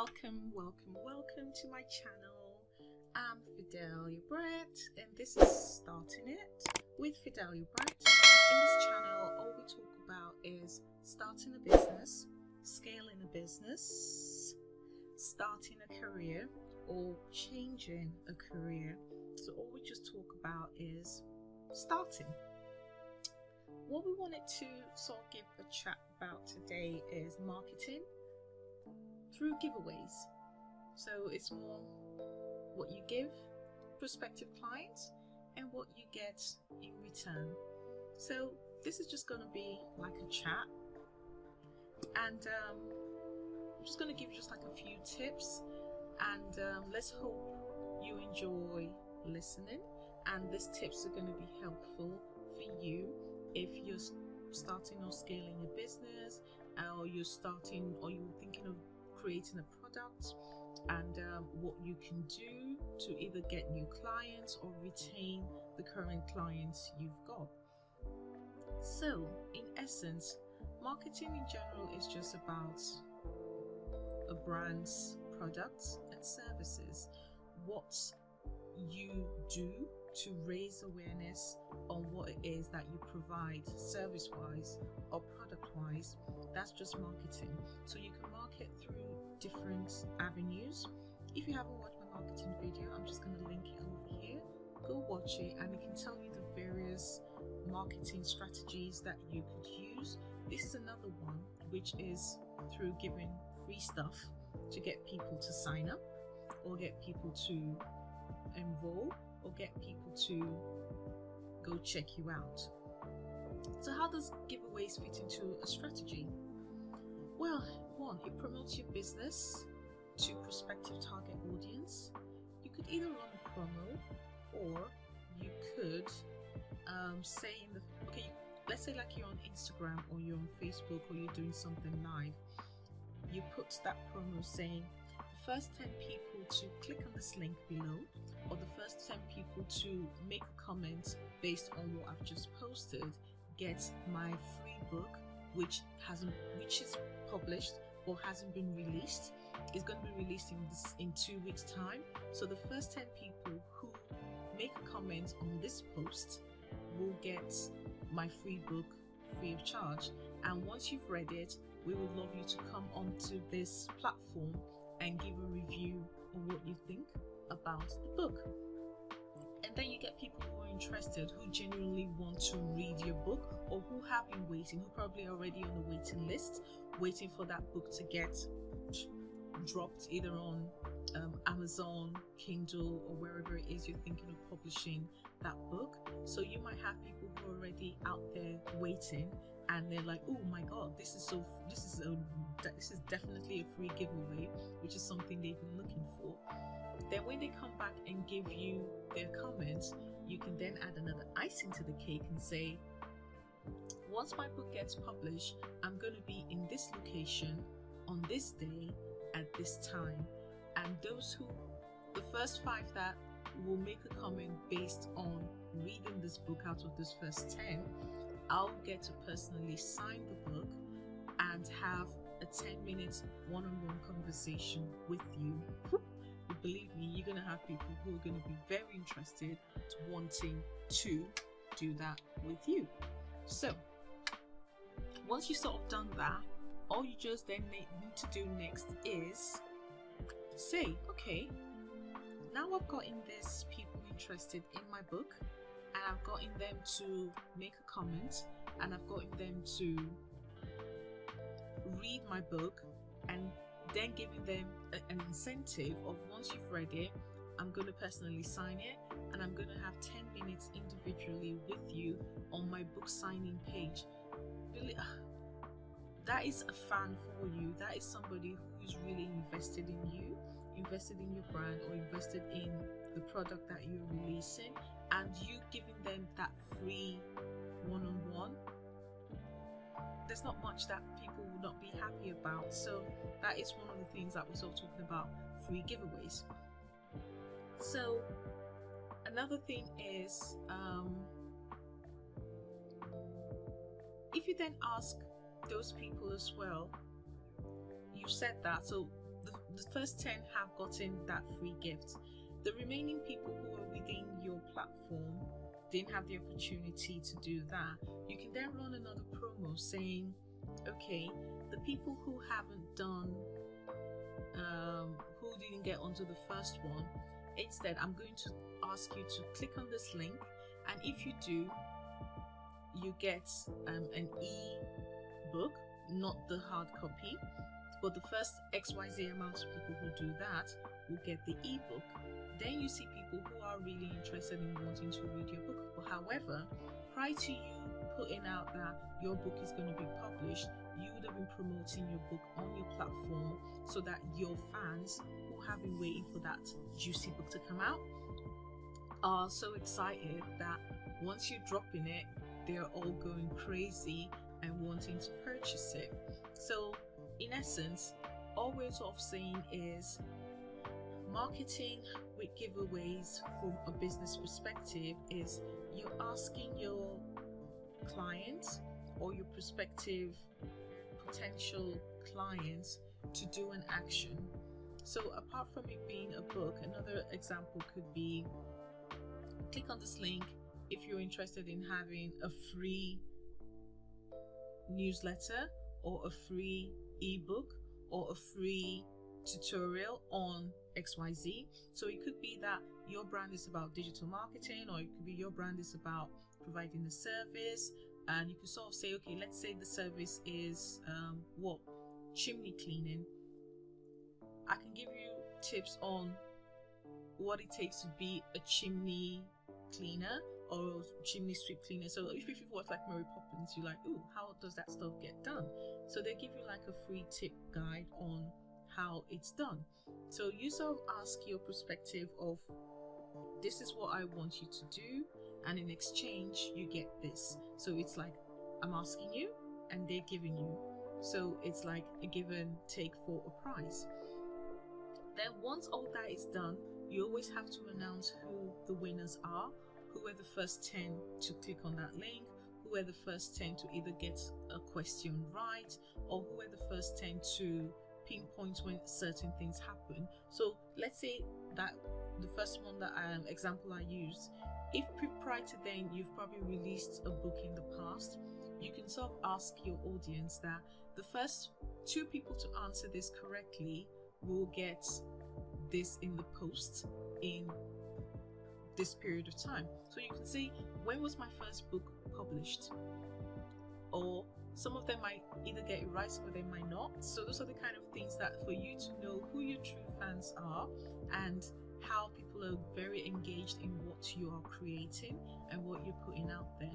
Welcome to my channel. I'm Fidelia and this is Starting It with Fidelia. In this channel, all we talk about is starting a business, scaling a business, starting a career, or changing a career. So all we just talk about is starting. What we wanted to sort of give a chat about today is marketing through giveaways. So it's more what you give prospective clients and what you get in return. So this is just going to be like a chat, and I'm just going to give you just like a few tips, and let's hope you enjoy listening, and these tips are going to be helpful for you if you're starting or scaling a business, or you're thinking of creating a product, and what you can do to either get new clients or retain the current clients you've got. So in essence, marketing in general is just about a brand's products and services, what you do to raise awareness on what it is that you provide service-wise or product-wise. That's just marketing. So you can market through different avenues. If you haven't watched my marketing video, I'm just going to link it over here. Go watch it and it can tell you the various marketing strategies that you could use. This is another one, which is through giving free stuff to get people to sign up, or get people to enroll, or get people to go check you out. So how does giveaways fit into a strategy? Well, one, it promotes your business to prospective target audience. You could either run a promo, or you could let's say like you're on Instagram or you're on Facebook or you're doing something live. You put that promo saying the first 10 people to click on this link below, or the first 10 people to make a comment based on what I've just posted, get my free book, which is published or hasn't been released. It's going to be released in 2 weeks time. So the first 10 people who make a comment on this post will get my free book free of charge. And once you've read it, we would love you to come onto this platform and give a review on what you think about the book. And then you get people who are interested, who genuinely want to read your book, or who have been waiting, who probably already on the waiting list, waiting for that book to get dropped either on Amazon, Kindle, or wherever it is you're thinking of publishing that book. So you might have people who are already out there waiting, and they're like, oh my god, this is definitely a free giveaway, which is something they've been looking for. Then when they come back and give you their comments, you can then add another icing to the cake and say, once my book gets published, I'm going to be in this location on this day at this time. And the first 5 that will make a comment based on reading this book out of this first 10, I'll get to personally sign the book and have a 10-minute one-on-one conversation with you. Believe me, you're going to have people who are going to be very interested, wanting to do that with you. So once you sort of done that, all you just then need to do next is say, okay, now I've gotten these people interested in my book, and I've gotten them to make a comment, and I've gotten them to read my book, and then giving them an incentive of, once you've read it, I'm going to personally sign it, and I'm going to have 10 minutes individually with you on my book signing page. Really, that is a fan for you. That is somebody who's really invested in you, invested in your brand, or invested in the product that you're releasing, and you giving them that free one-on-one. There's not much that people will not be happy about. So that is one of the things that we're sort of talking about, free giveaways. So another thing is, if you then ask those people as well, you said that, so the first 10 have gotten that free gift. The remaining people who are within your platform didn't have the opportunity to do that. You can then run another promo saying, okay, the people who haven't done, who didn't get onto the first one, instead I'm going to ask you to click on this link, and if you do, you get an e-book, not the hard copy, but the first XYZ amount of people who do that will get the e-book. Then you see people who are really interested in wanting to read your book. But however, prior to you putting out that your book is going to be published, you would have been promoting your book on your platform so that your fans who have been waiting for that juicy book to come out are so excited that once you're dropping it, they're all going crazy and wanting to purchase it. So in essence, all we're sort of saying is marketing with giveaways from a business perspective is you're asking your clients or your prospective potential clients to do an action. So apart from it being a book, another example could be click on this link if you're interested in having a free newsletter or a free ebook or a free tutorial on XYZ. So it could be that your brand is about digital marketing, or it could be your brand is about providing a service, and you can sort of say, okay, let's say the service is chimney cleaning. I can give you tips on what it takes to be a chimney cleaner or chimney sweep cleaner. So if you watch like Mary Poppins, you're like, ooh, how does that stuff get done? So they give you like a free tip guide on how it's done. So you sort of ask your perspective of, this is what I want you to do, and in exchange you get this. So it's like I'm asking you and they're giving you. So it's like a give and take for a price. Then once all that is done, you always have to announce who the winners are, who were the first 10 to click on that link, who were the first 10 to either get a question right, or who were the first 10 to pinpoint when certain things happen. So let's say that the first one that example I used, if prior to then you've probably released a book in the past, you can sort of ask your audience that the first 2 people to answer this correctly will get this in the post in this period of time. So you can say, when was my first book published? Or some of them might either get it right, some of them might not. So those are the kind of things that for you to know who your true fans are and how people are very engaged in what you are creating and what you're putting out there.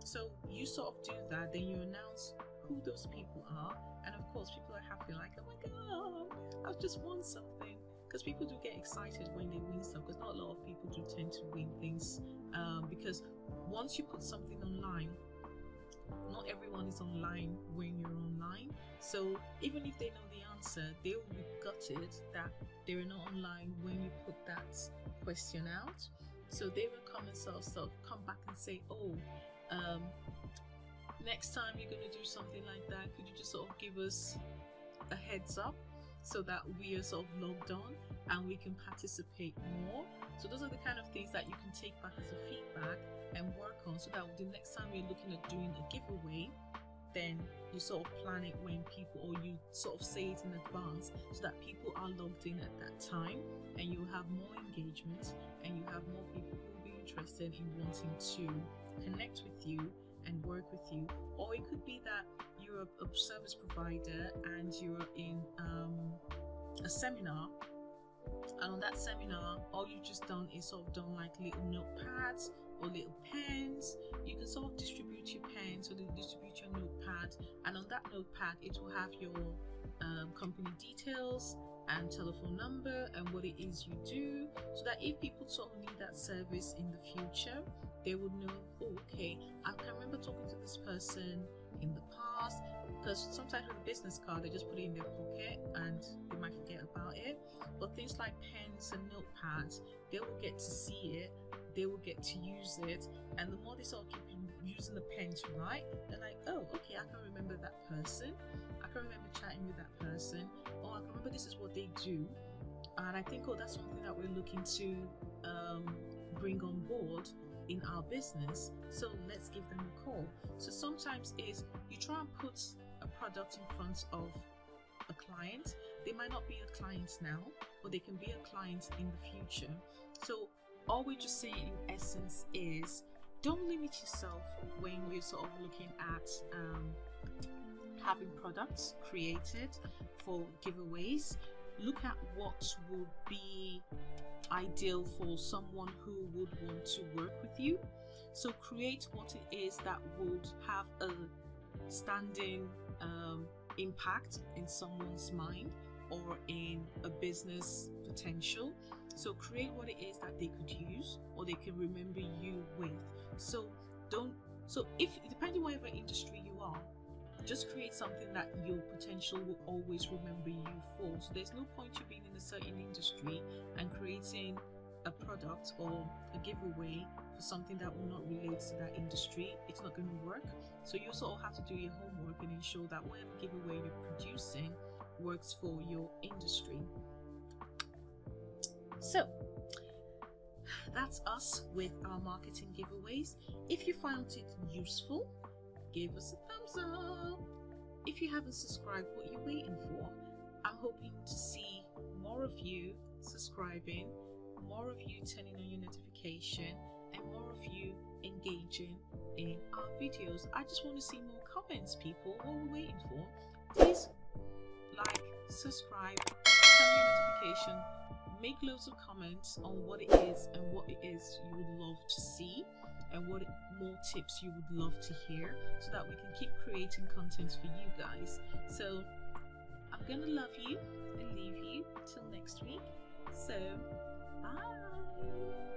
So you sort of do that, then you announce who those people are, and of course people are happy, like, oh my god, I've just won something. Because people do get excited when they win stuff, because not a lot of people do tend to win things, because once you put something online, not everyone is online when you're online. So even if they know the answer, they will be gutted that they're not online when you put that question out. So they will come and sort of come back and say, oh, next time you're going to do something like that, could you just sort of give us a heads up so that we are sort of logged on and we can participate more. So those are the kind of things that you can take back as a feedback and work on, so that the next time you're looking at doing a giveaway, then you sort of plan it when people, or you sort of say it in advance so that people are logged in at that time, and you have more engagement and you have more people who will be interested in wanting to connect with you and work with you. Or it could be that you're a service provider and you're in a seminar, and on that seminar all you've just done is sort of done like little notepads or little pens. You can sort of distribute your pens, or distribute your notepad, and on that notepad it will have your company details and telephone number and what it is you do, so that if people sort of need that service in the future, they would know, oh, okay, I can remember talking to this person in the past. Because sometimes with a business card, they just put it in their pocket and they might forget about it. But things like pens and notepads, they will get to see it, they will get to use it, and the more they sort of keep using the pen to write, they're like, oh, okay, I can remember that person, I can can remember chatting with that person, or I can remember this is what they do, and I think, oh, that's something that we're looking to bring on board in our business, so let's give them a call. So sometimes is you try and put a product in front of a client. They might not be a client now, but they can be a client in the future. So all we're just saying in essence is, don't limit yourself when you're sort of looking at having products created for giveaways. Look at what would be ideal for someone who would want to work with you. So create what it is that would have a standing impact in someone's mind or in a business potential. So create what it is that they could use or they can remember you with. So if depending on whatever industry you are, just create something that your potential will always remember you for. So there's no point you being in a certain industry and creating a product or a giveaway for something that will not relate to that industry. It's not going to work. So you also have to do your homework and ensure that whatever giveaway you're producing works for your industry. So that's us with our marketing giveaways. If you found it useful, give us a thumbs up. If you haven't subscribed, what are you waiting for? I'm hoping to see more of you subscribing, more of you turning on your notification, and more of you engaging in our videos. I just want to see more comments, people. What are we waiting for? Please like, subscribe, turn on your notification, make loads of comments on what it is and what it is you would love to see, and what more tips you would love to hear, so that we can keep creating content for you guys. So I'm gonna love you and leave you till next week. So bye.